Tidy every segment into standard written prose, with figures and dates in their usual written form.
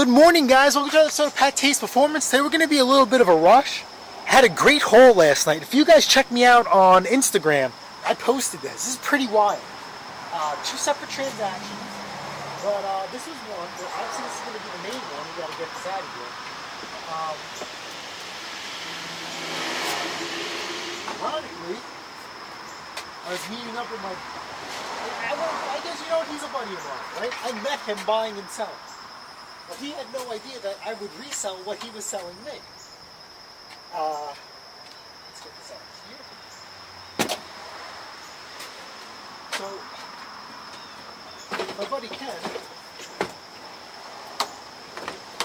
Good morning, guys. Welcome to another episode of PATTAY'S Performance. Today we're going to be a little bit of a rush. I had a great haul last night. If you guys check me out on Instagram, I posted this. This is pretty wild. Two separate transactions, but this was one. Well, obviously this is going to be the main one. We got to get this out of here. Ironically, I was meeting up with my... I guess you know he's a buddy of mine, right? I met him buying and selling. But he had no idea that I would resell what he was selling me. Let's get this out here. So, my buddy Ken,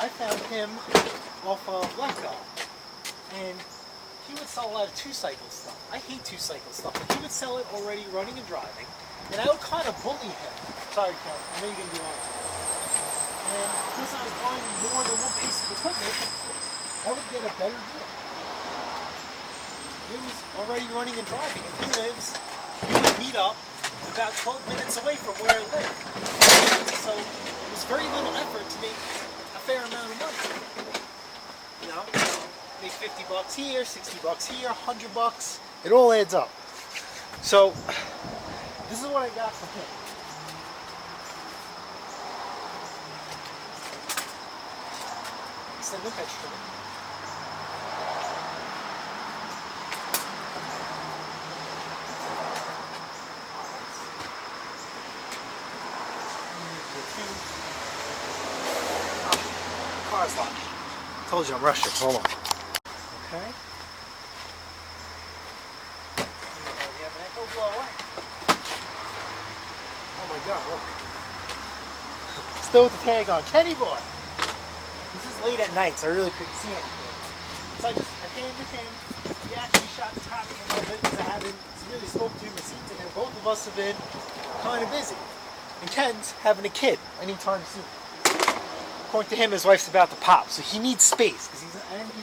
I found him off of Blacktop. And he would sell a lot of two-cycle stuff. I hate two-cycle stuff, but he would sell it already running and driving. And I would kind of bully him. Sorry, Ken, I know you're going to be on to it. And since I was buying more than one piece of equipment, I would get a better deal. He was already running and driving, and he would meet up about 12 minutes away from where I live. So it was very little effort to make a fair amount of money. You know, make 50 bucks here, 60 bucks here, 100 bucks. It all adds up. So this is what I got from him. It's the new HEDGE trimmer. Car's locked. Told you I'm rushing. Hold on. Okay. We have an echo blower. Oh my God, look. Still with the tag on. Kenny boy! This is late at night, so I really couldn't see anything. So I came with him. He actually shot the topic a little bit because I haven't really spoken to him or seen to him. Both of us have been kind of busy. And Ken's having a kid anytime soon. According to him, his wife's about to pop, so he needs space because he's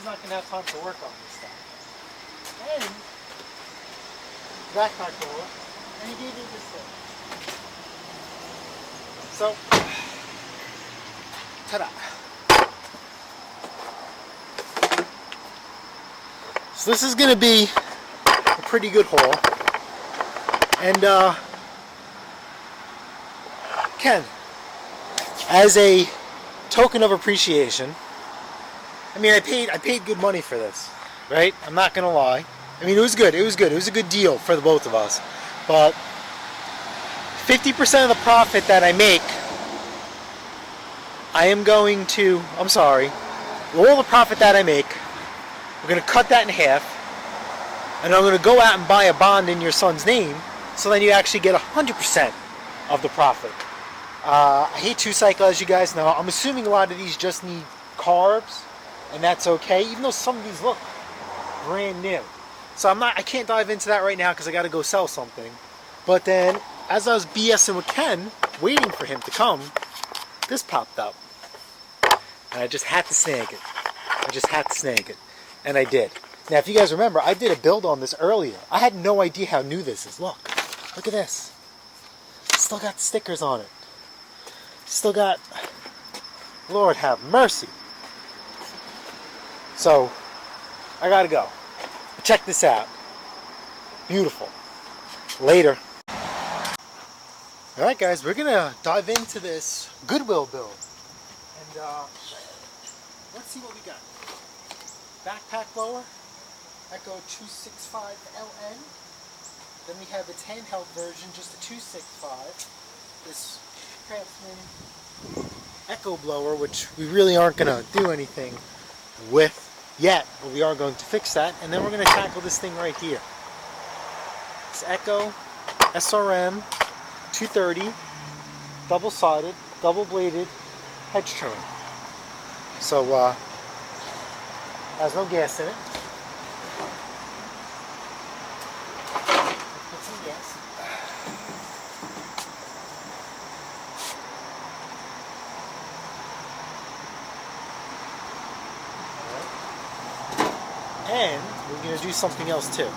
not going to have time to work on this stuff. And backpack roller, and he gave me this thing. So, ta-da. So this is going to be a pretty good haul. And Ken, as a token of appreciation, I mean, I paid good money for this, right? I'm not going to lie. I mean, it was good. It was good. It was a good deal for the both of us. But 50% of the profit that I make, I'm sorry, all the profit that I make, we're going to cut that in half, and I'm going to go out and buy a bond in your son's name, so then you actually get 100% of the profit. I hate two-cycle, as you guys know. I'm assuming a lot of these just need carbs, and that's okay, even though some of these look brand new. So I can't dive into that right now because I got to go sell something. But then, as I was BSing with Ken, waiting for him to come, this popped up. And I just had to snag it. And I did. Now, if you guys remember, I did a build on this earlier. I had no idea how new this is. Look at this. Still got stickers on it. Still got, Lord have mercy. So, I gotta go. Check this out. Beautiful. Later. Alright guys, we're gonna dive into this GOODWILL build. And let's see what we got. Backpack blower, Echo 265LN. Then we have its handheld version, just a 265. This Craftsman Echo blower, which we really aren't going to do anything with yet, but we are going to fix that. And then we're going to tackle this thing right here. It's Echo SRM230, double-sided, double-bladed HEDGE trimmer. So, has no gas in it. Put some gas. And we're going to do something else too.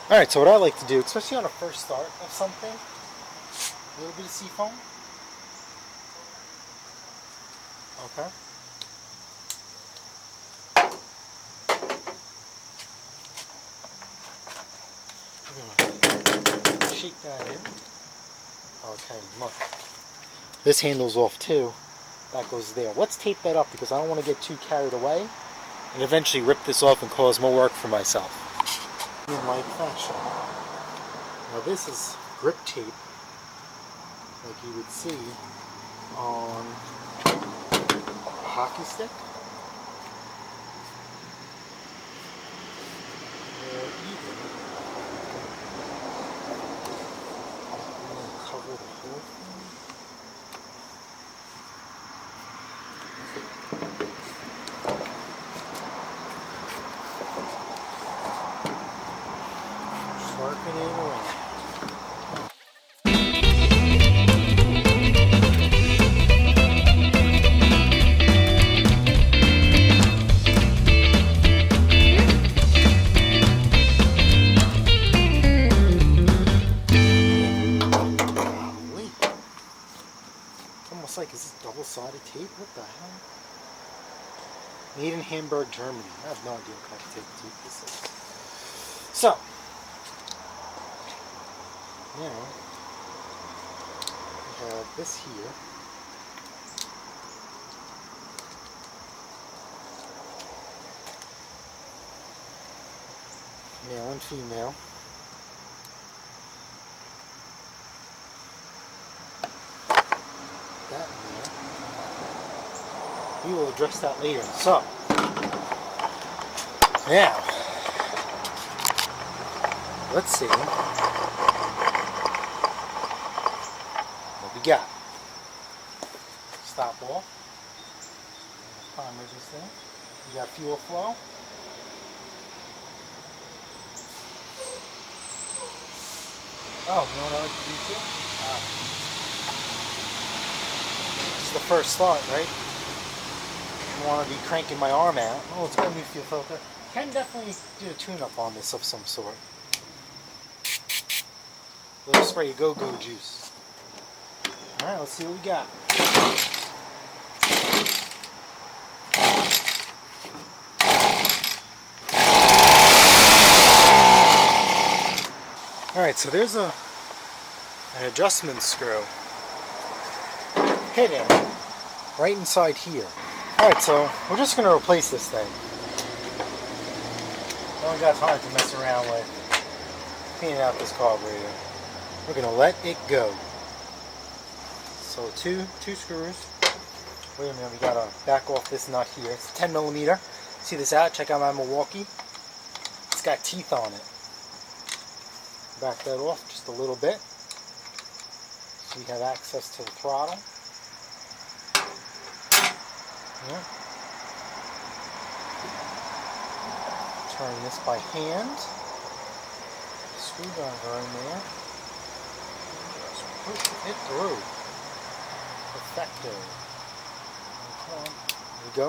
Alright, so what I like to do, especially on a first start of something, a little bit of seafoam. Okay. Shake that in. Okay, look. This handle's off too. That goes there. Let's tape that up because I don't want to get too carried away and eventually rip this off and cause more work for myself. In like fashion. Now this is grip tape, like you would see on a hockey stick. Or even cover the whole thing. Sharpen it around. Like, is this double-sided tape? What the hell? Made in Hamburg, Germany. I have no idea what kind of tape this is. So, now, we have this here. Male and female. That in there. We will address that later. So, now, let's see what we got. Stop off. Primer this thing. We got fuel flow. Oh, you know what I like to do too? The first start, right? I want to be cranking my arm out. Oh, it's got a new fuel filter. Can definitely do a tune-up on this of some sort. A little spray of go-go juice. Alright, let's see what we got. Alright, so there's an adjustment screw hidden right inside here. Alright, so we're just going to replace this thing. I only got time to mess around with cleaning out this carburetor. We're going to let it go. So two screws. Wait a minute, we got to back off this nut here. It's 10 millimeter. See this out? Check out my Milwaukee. It's got teeth on it. Back that off just a little bit. So we have access to the throttle. Yeah. Turn this by hand. Screwdriver in there. Just push it through. Perfecto. Come on. There we go.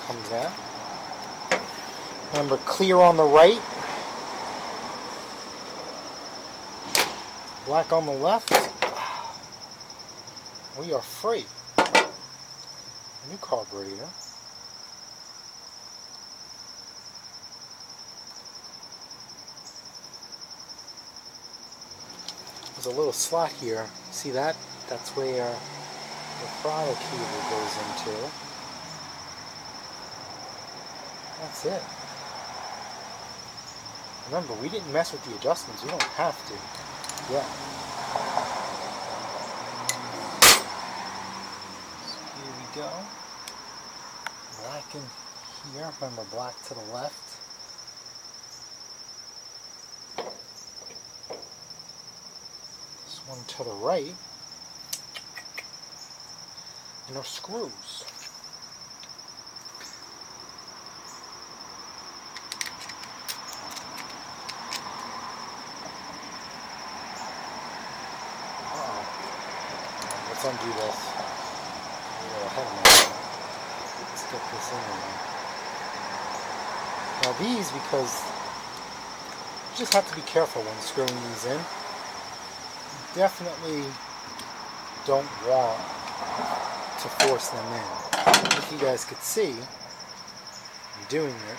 Comes out. Remember, clear on the right, black on the left. We are free. New carburetor. There's a little slot here. See that? That's where the throttle cable goes into. That's it. Remember, we didn't mess with the adjustments. We don't have to. Yeah. So here we go. Black in here. Remember, black to the left. This one to the right. And our screws. let's undo this. A little ahead of myself. Let's get this in there. Now these, because you just have to be careful when screwing these in. You definitely don't want to force them in. If you guys could see, I'm doing it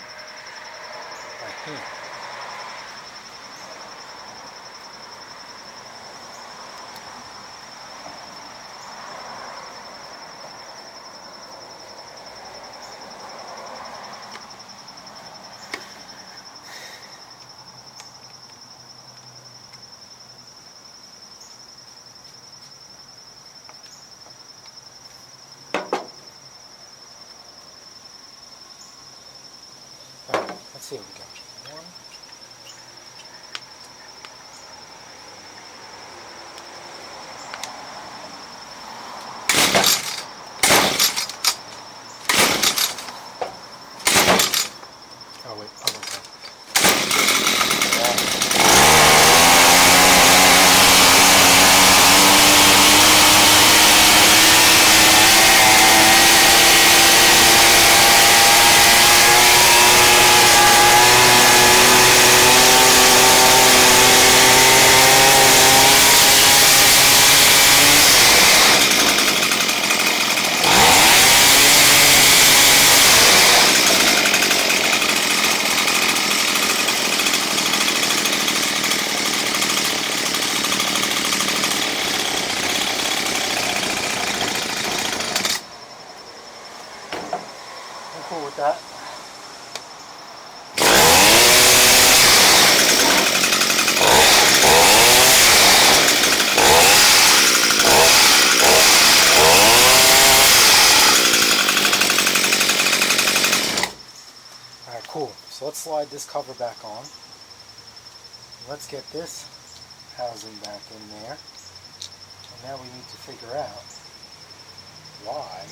by hand. Let's see what we got. One. Oh wait, oh wait. Cool with that. Alright, cool. So let's slide this cover back on. Let's get this housing back in there. And now we need to figure out why.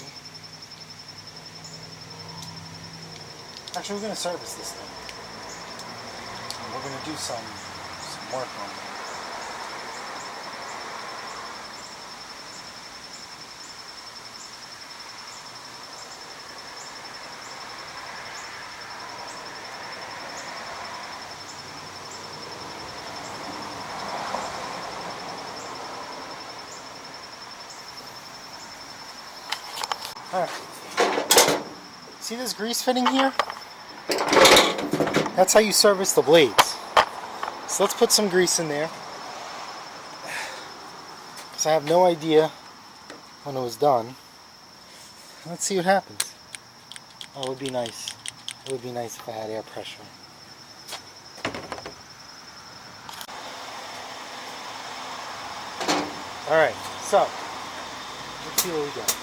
Actually, we're going to service this thing. And we're going to do some work on it. Alright. See this grease fitting here? That's how you service the blades. So let's put some grease in there. Because I have no idea when it was done. Let's see what happens. Oh, it would be nice. It would be nice if I had air pressure. Alright, so let's see what we got.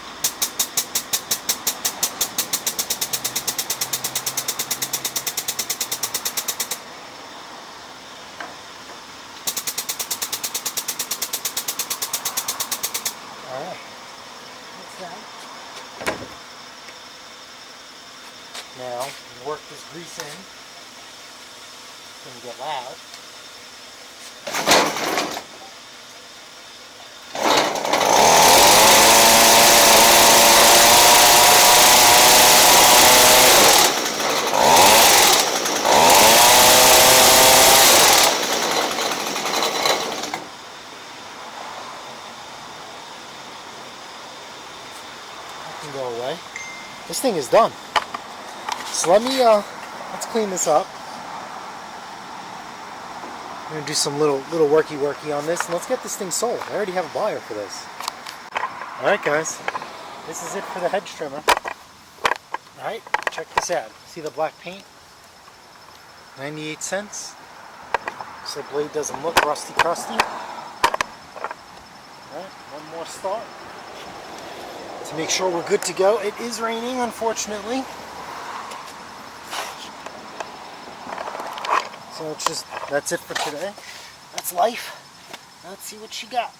Alright, that's that. Now, work this grease in. It's going to get loud. Go away. This thing is done. So let's clean this up. I'm gonna do some little worky on this, and let's get this thing sold. I already have a buyer for this. All right, guys, this is it for the hedge trimmer. All right, check this out. See the black paint? 98 cents. So the blade doesn't look rusty crusty. All right, one more start. To make sure we're good to go. It is raining, unfortunately. So that's it for today. That's life. Now let's see what she got.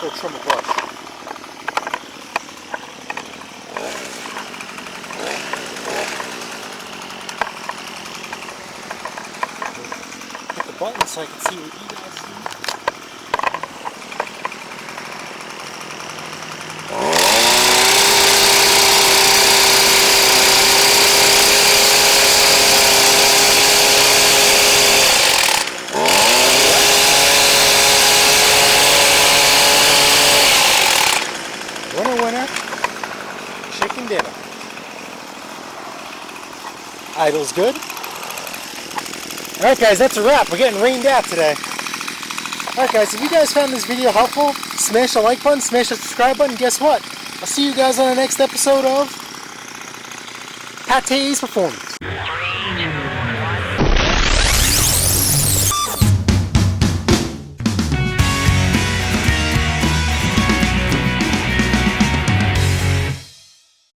still trim a brush. Hit the button so I can see what you guys see. Winner, chicken dinner. Idle's good. Alright guys, that's a wrap. We're getting rained out today. Alright guys, if you guys found this video helpful, smash the like button, smash the subscribe button. Guess what? I'll see you guys on the next episode of PATTAY'S Performance.